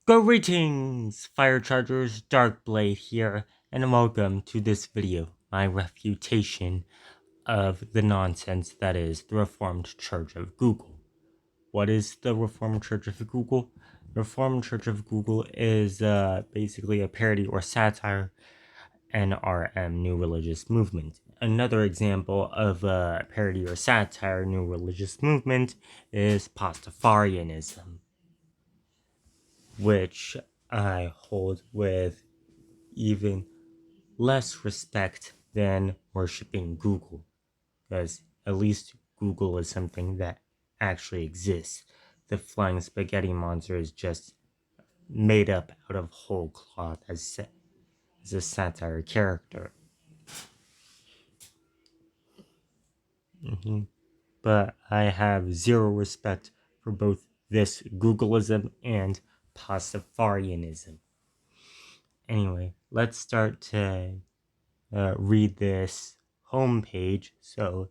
Greetings, Fire Chargers, Darkblade here, and welcome to this video, my refutation of the nonsense that is the Reformed Church of Google. What is the Reformed Church of Google? The Reformed Church of Google is basically a parody or satire, NRM, New Religious Movement. Another example of a parody or satire, New Religious Movement, is Pastafarianism, which I hold with even less respect than worshiping Google, because at least Google is something that actually exists. The flying spaghetti monster is just made up out of whole cloth as a satire character. But I have zero respect for both this Googleism and Pastafarianism. Anyway, let's start to read this homepage so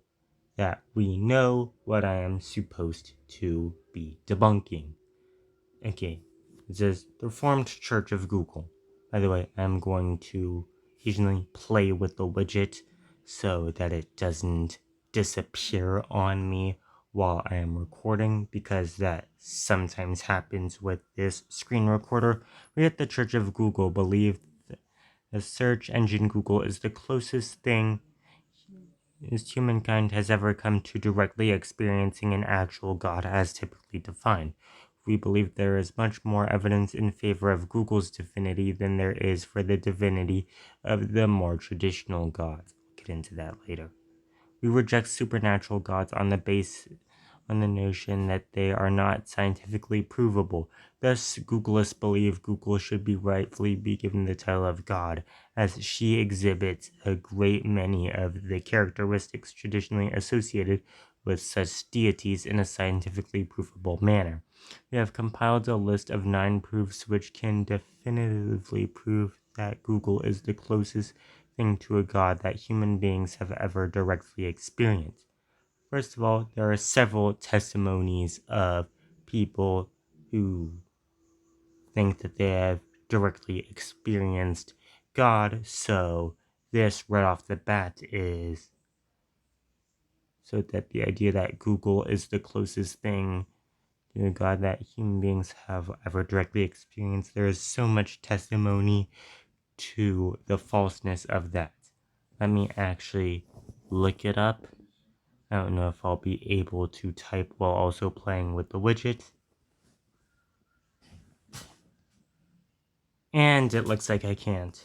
that we know what I am supposed to be debunking. Okay, it says the Reformed Church of Google. By the way, I'm going to occasionally play with the widget so that it doesn't disappear on me while I am recording, because that sometimes happens with this screen recorder. We at the Church of Google believe that the search engine Google is the closest thing humankind has ever come to directly experiencing an actual God as typically defined. We believe there is much more evidence in favor of Google's divinity than there is for the divinity of the more traditional gods. We'll get into that later. We reject supernatural gods on the notion that they are not scientifically provable. Thus, Googleists believe Google should be rightfully be given the title of God, as she exhibits a great many of the characteristics traditionally associated with such deities in a scientifically provable manner. We have compiled a list of 9 proofs which can definitively prove that Google is the closest thing to a god that human beings have ever directly experienced. First of all, there are several testimonies of people who think that they have directly experienced God, so this right off the bat is so that the idea that Google is the closest thing to a God that human beings have ever directly experienced. There is so much testimony to the falseness of that. Let me actually look it up. I don't know if I'll be able to type while also playing with the widget. And it looks like I can't.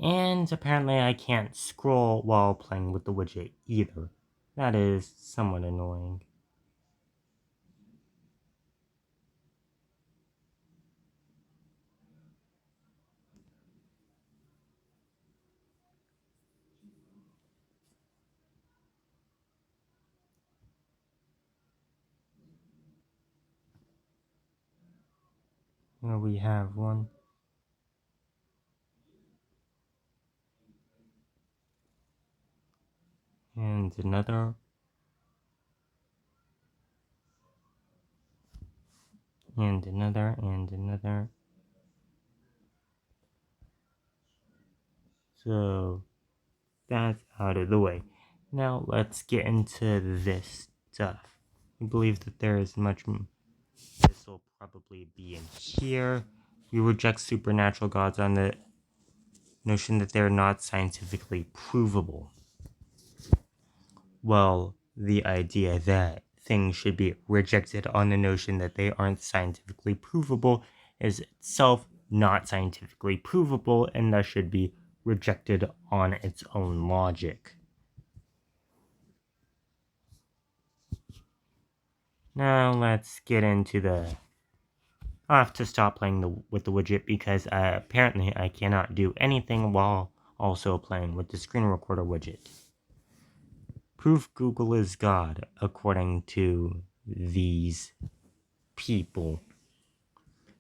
And apparently I can't scroll while playing with the widget either. That is somewhat annoying. Here we have one. And another. And another, and another. So that's out of the way. Now let's get into this stuff. We believe that there is much. This will probably be in here. We reject supernatural gods on the notion that they're not scientifically provable. Well, the idea that things should be rejected on the notion that they aren't scientifically provable is itself not scientifically provable, and thus should be rejected on its own logic. Now let's get into the... I'll have to stop playing with the widget because apparently I cannot do anything while also playing with the screen recorder widget. Proof Google is God, according to these people.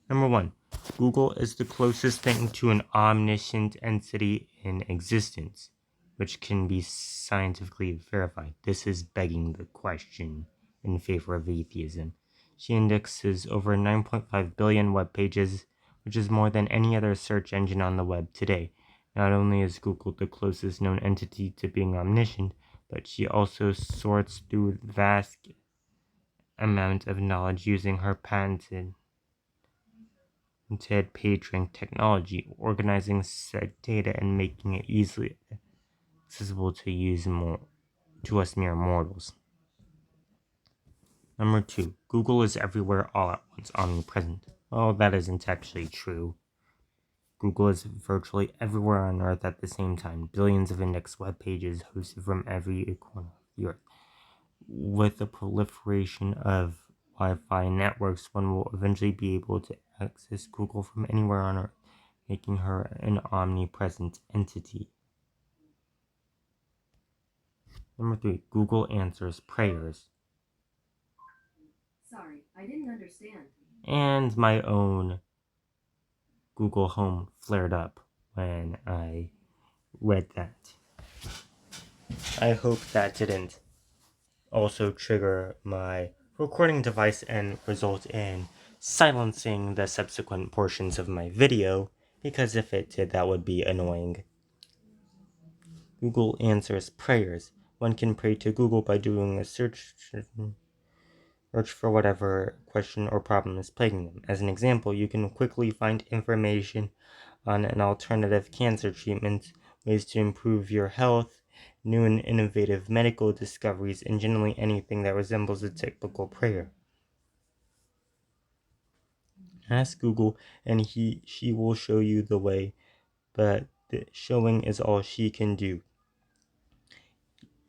Number 1. Google is the closest thing to an omniscient entity in existence, which can be scientifically verified. This is begging the question in favor of atheism. She indexes over 9.5 billion web pages, which is more than any other search engine on the web today. Not only is Google the closest known entity to being omniscient, but she also sorts through vast amount of knowledge using her patented PageRank technology, organizing said data and making it easily accessible to us mere mortals. Number 2, Google is everywhere all at once, omnipresent. Well, that isn't actually true. Google is virtually everywhere on Earth at the same time. Billions of index web pages hosted from every corner of the Earth. With the proliferation of Wi-Fi networks, one will eventually be able to access Google from anywhere on Earth, making her an omnipresent entity. Number 3, Google answers prayers. Sorry, I didn't understand. And my own Google Home flared up when I read that. I hope that didn't also trigger my recording device and result in silencing the subsequent portions of my video, because if it did, that would be annoying. Google answers prayers. One can pray to Google by doing a search for whatever question or problem is plaguing them. As an example, you can quickly find information on an alternative cancer treatment, ways to improve your health, new and innovative medical discoveries, and generally anything that resembles a typical prayer. Ask Google and she will show you the way, but the showing is all she can do.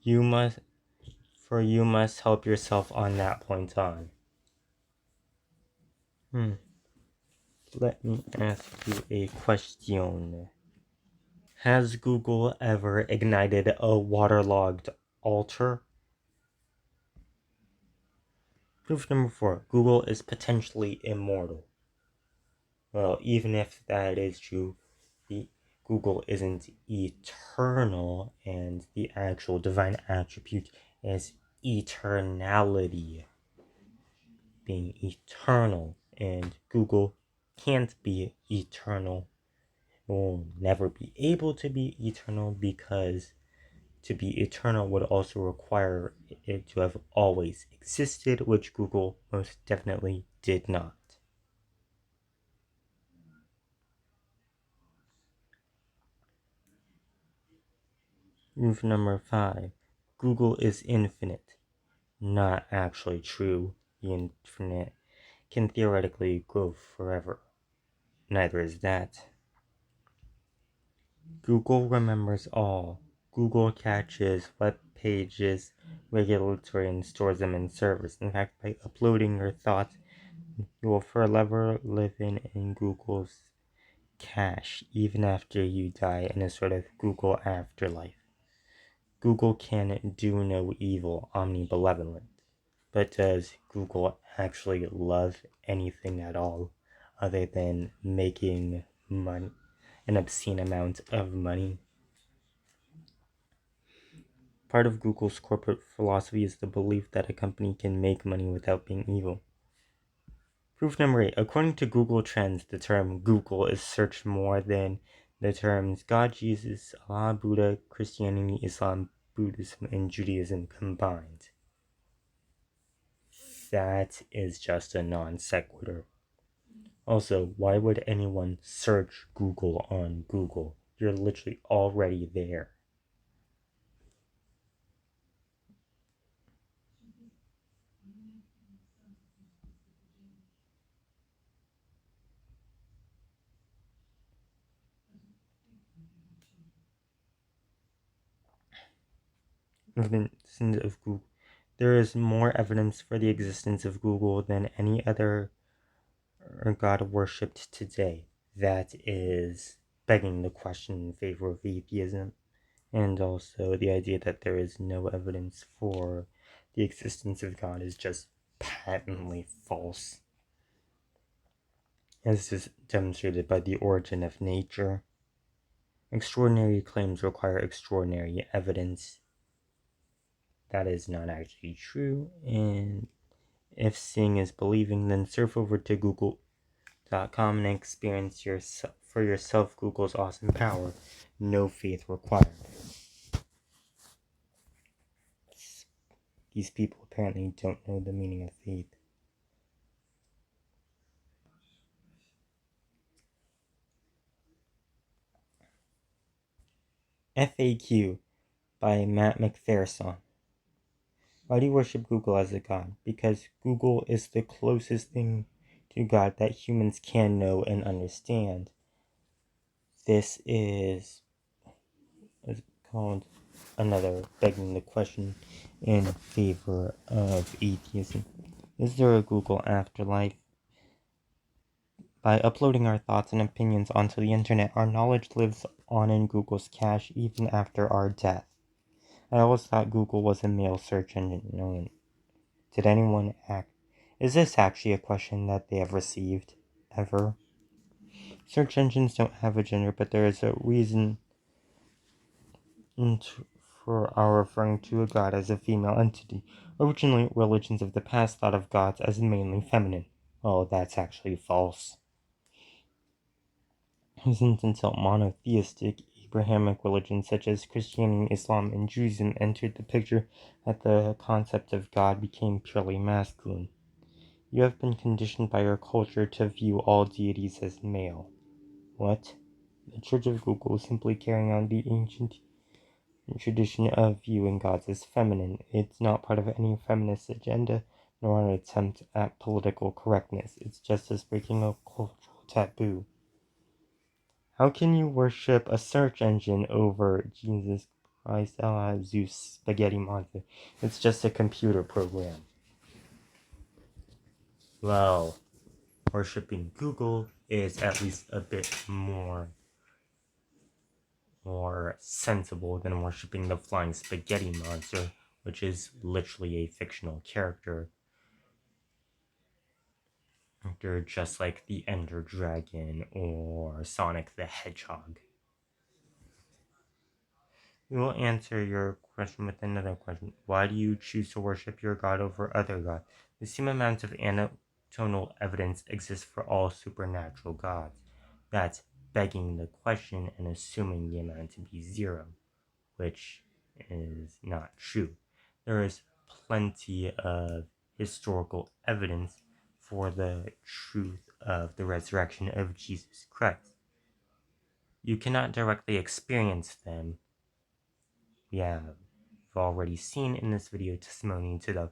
You must help yourself on that point on. Let me ask you a question. Has Google ever ignited a waterlogged altar? Proof number 4. Google is potentially immortal. Well, even if that is true, Google isn't eternal, and the actual divine attribute is eternality. Being eternal, and Google can't be eternal. It will never be able to be eternal, because to be eternal would also require it to have always existed, which Google most definitely did not. Proof number 5. Google is infinite. Not actually true. The infinite can theoretically go forever. Neither is that. Google remembers all. Google caches web pages regularly and stores them in servers. In fact, by uploading your thoughts, you will forever live in Google's cache, even after you die, in a sort of Google afterlife. Google can do no evil, omnibenevolent. But does Google actually love anything at all other than making money, an obscene amount of money? Part of Google's corporate philosophy is the belief that a company can make money without being evil. Proof number 8. According to Google Trends, the term Google is searched more than the terms God, Jesus, Allah, Buddha, Christianity, Islam, Buddhism, and Judaism combined. That is just a non sequitur. Also, why would anyone search Google on Google? You're literally already there. Evidence of Google. There is more evidence for the existence of Google than any other god worshipped today. That is begging the question in favor of atheism, and also the idea that there is no evidence for the existence of God is just patently false. as is demonstrated by the origin of nature. Extraordinary claims require extraordinary evidence. That is not actually true, and if seeing is believing, then surf over to google.com and experience for yourself Google's awesome power. No faith required. These people apparently don't know the meaning of faith. FAQ by Matt McPherson. Why do you worship Google as a god? Because Google is the closest thing to God that humans can know and understand. This is called another begging the question in favor of atheism. Is there a Google afterlife? By uploading our thoughts and opinions onto the internet, our knowledge lives on in Google's cache even after our death. I always thought Google was a male search engine. No, did anyone act? Is this actually a question that they have received ever? Search engines don't have a gender, but there is a reason for our referring to a god as a female entity. Originally, religions of the past thought of gods as mainly feminine. Oh, that's actually false. It wasn't until monotheistic Abrahamic religions such as Christianity, Islam, and Judaism entered the picture that the concept of God became purely masculine. You have been conditioned by your culture to view all deities as male. What? The Church of Google is simply carrying on the ancient tradition of viewing gods as feminine. It's not part of any feminist agenda, nor an attempt at political correctness. It's just us breaking a cultural taboo. How can you worship a search engine over Jesus Christ, Allah, Zeus, Spaghetti Monster? It's just a computer program. Well, worshipping Google is at least a bit more sensible than worshipping the flying spaghetti monster, which is literally a fictional character. They're just like the Ender Dragon or Sonic the Hedgehog. We will answer your question with another question. Why do you choose to worship your god over other gods? The same amount of anecdotal evidence exists for all supernatural gods. That's begging the question and assuming the amount to be zero, which is not true. There is plenty of historical evidence for the truth of the resurrection of Jesus Christ. You cannot directly experience them. We have already seen in this video testimony to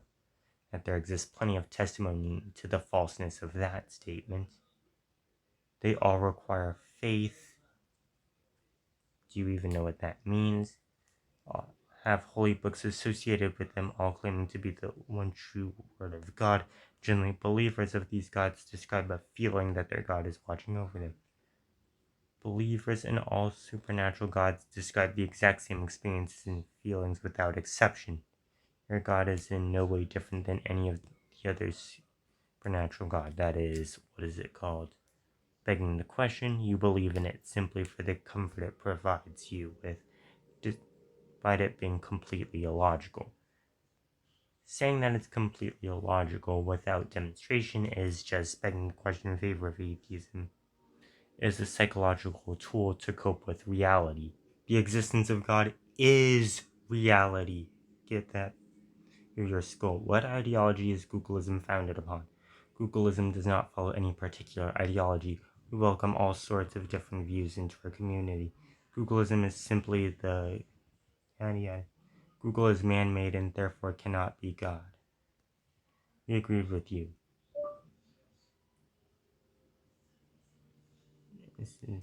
that there exists plenty of testimony to the falseness of that statement. They all require faith. Do you even know what that means? Have holy books associated with them, all claiming to be the one true word of God. Generally, believers of these gods describe a feeling that their God is watching over them. Believers in all supernatural gods describe the exact same experiences and feelings without exception. Your God is in no way different than any of the other supernatural God. That is, what is it called? Begging the question, you believe in it simply for the comfort it provides you with, despite it being completely illogical. Saying that it's completely illogical without demonstration is just begging the question in favor of atheism. It is a psychological tool to cope with reality. The existence of God is reality. Get that through your skull. What ideology is Googleism founded upon? Googleism does not follow any particular ideology. We welcome all sorts of different views into our community. Googleism is simply the idea. Google is man-made and therefore cannot be God. We agree with you. This is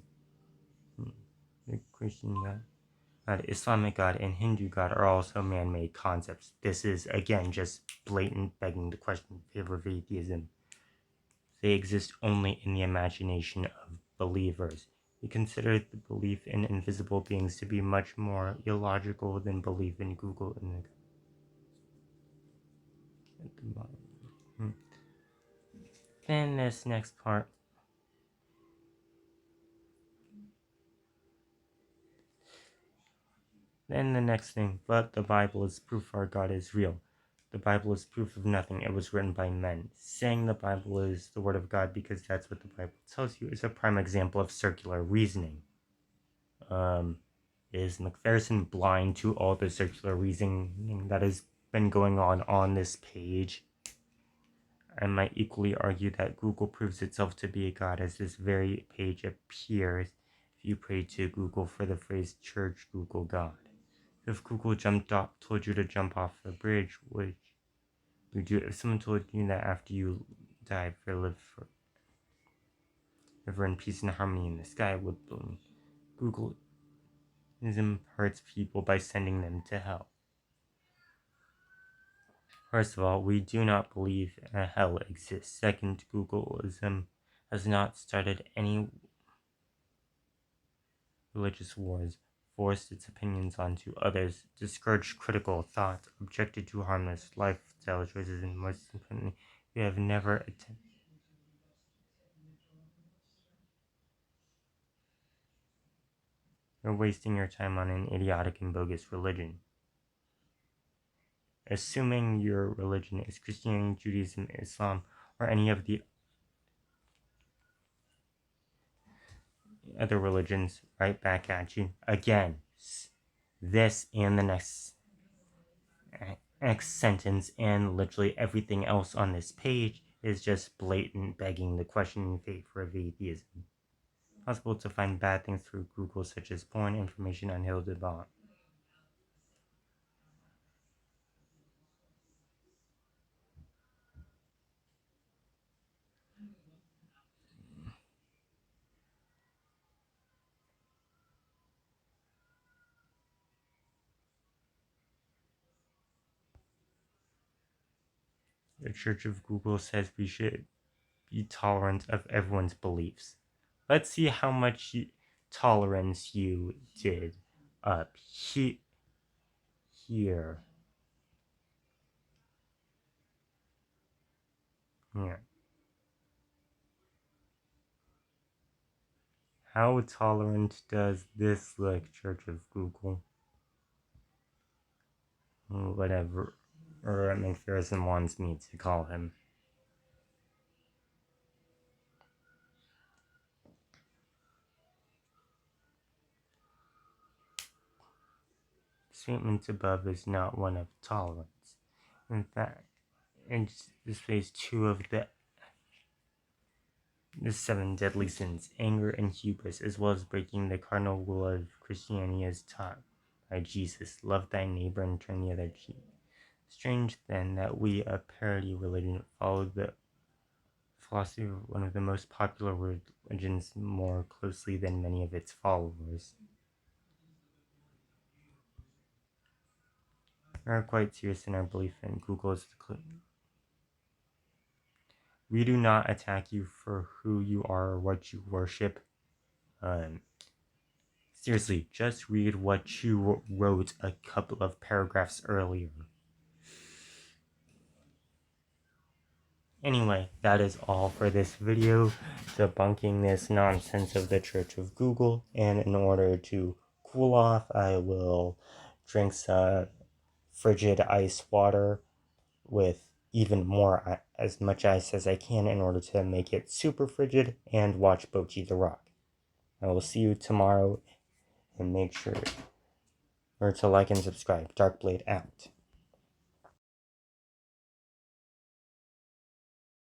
the Christian God, Islamic God, and Hindu God are also man-made concepts. This is, again, just blatant begging the question in favor of atheism. They exist only in the imagination of believers. We consider the belief in invisible beings to be much more illogical than belief in Google and at the bottom. Then this next part. Then the next thing, but the Bible is proof our God is real. The Bible is proof of nothing. It was written by men. Saying the Bible is the Word of God because that's what the Bible tells you is a prime example of circular reasoning. Is McPherson blind to all the circular reasoning that has been going on this page? I might equally argue that Google proves itself to be a god, as this very page appears if you pray to Google for the phrase church Google God. If Google told you to jump off a bridge, would you do it? If someone told you that after you die, live forever in peace and harmony in the sky, would believe. Googleism hurts people by sending them to hell. First of all, we do not believe a hell exists. Second, Googleism has not started any religious wars, forced its opinions onto others, discouraged critical thought, objected to harmless lifestyle choices, and most importantly, we have never attempted. You're wasting your time on an idiotic and bogus religion. Assuming your religion is Christianity, Judaism, Islam, or any of the other religions, right back at you. Again, this and the next sentence and literally everything else on this page is just blatant begging the question in favor of atheism. Possible to find bad things through Google, such as porn, information on Hildebond. The Church of Google says we should be tolerant of everyone's beliefs. Let's see how much tolerance you did up here. Yeah. How tolerant does this look, Church of Google? Whatever McPherson wants me to call him. The statement above is not one of tolerance. In fact, it displays two of the seven deadly sins, anger and hubris, as well as breaking the cardinal rule of Christianity as taught by Jesus: love thy neighbor and turn the other cheek. Strange, then, that we, a parody religion, followed the philosophy of one of the most popular religions more closely than many of its followers. We are quite serious in our belief in Google as the We do not attack you for who you are or what you worship. Seriously, just read what you wrote a couple of paragraphs earlier. Anyway, that is all for this video, debunking this nonsense of the Church of Google. And in order to cool off, I will drink some frigid ice water with even more, as much ice as I can, in order to make it super frigid, and watch Bochi the Rock. I will see you tomorrow, and make sure to like and subscribe. Darkblade out.